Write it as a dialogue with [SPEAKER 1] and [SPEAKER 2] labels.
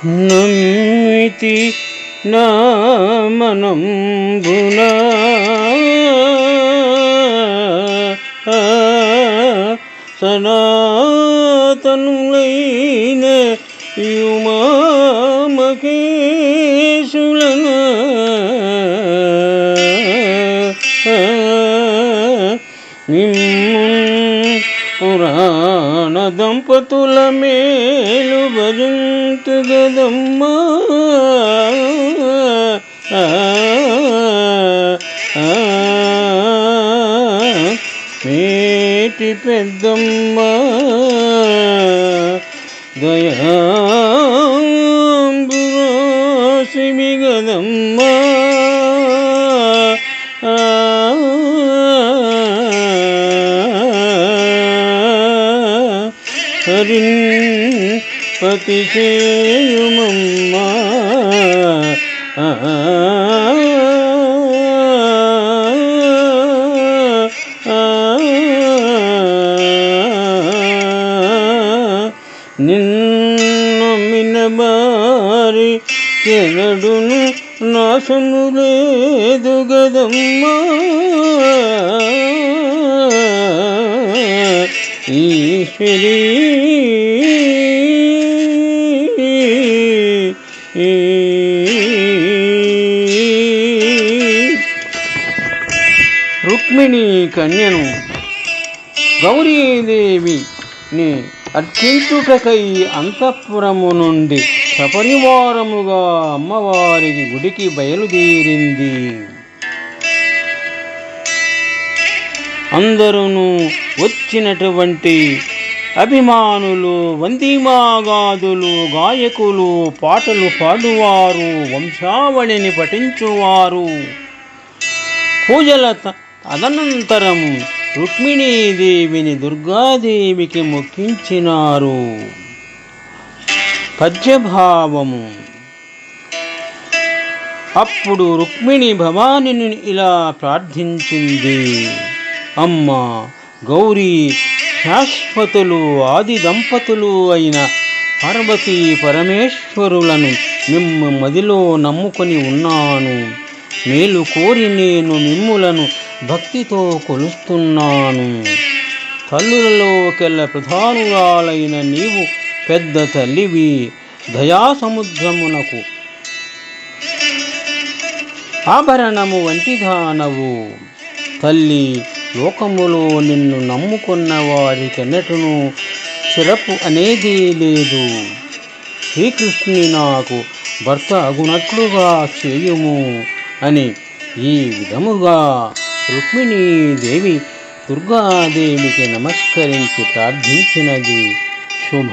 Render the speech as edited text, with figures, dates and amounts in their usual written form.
[SPEAKER 1] నమ్మితి నా మనంబున సనాతనులైన యుమామకేశులను పురాణ దంపతుల మేలు భజంతు గదమ్మా మేటి పెద్దమ్మ దయాంబురాసిమి గదమ్మా హరిన్ పతి చేయుమమ్మా నిన్నమిన బారి కెనడును నాశము లేదు గదమ్మా ఈశ్వరీ రుక్మిణీ కన్యను గౌరీదేవిని అర్చించుటకై అంతఃపురము నుండి సపరివారముగా అమ్మవారికి గుడికి బయలుదేరింది. అందరూ వచ్చినటువంటి అభిమానులు, వందిమాగాదులు, గాయకులు, పాటలు పాడువారు, వంశావళిని పఠించువారు పూజల అనంతరము రుక్మిణీదేవిని దుర్గాదేవికి మొక్కించినారు. పద్యభావము. అప్పుడు రుక్మిణి భవానిని ఇలా ప్రార్థించింది. అమ్మ గౌరీ, శాశ్వతులు ఆది దంపతులు అయిన పార్వతీ పరమేశ్వరులను మిమ్ము మదిలో నమ్ముకొని ఉన్నాను. మేలు కోరి నేను మిమ్ములను భక్తితో కొలుస్తున్నాను. తల్లులలోకెల్ల ప్రధానురాలైన నీవు పెద్ద తల్లివి, దయాసముద్రమునకు ఆభరణము వంటి దానవు. తల్లి, లోకములో నిన్ను నమ్ముకున్న వారికెన్నటను చిరపు అనేది లేదు. శ్రీకృష్ణుని నాకు భర్త అగునట్లుగా చేయుము అని ఈ విధముగా రుక్మిణీదేవి దుర్గాదేవికి నమస్కరించి ప్రార్థించినది. శుభ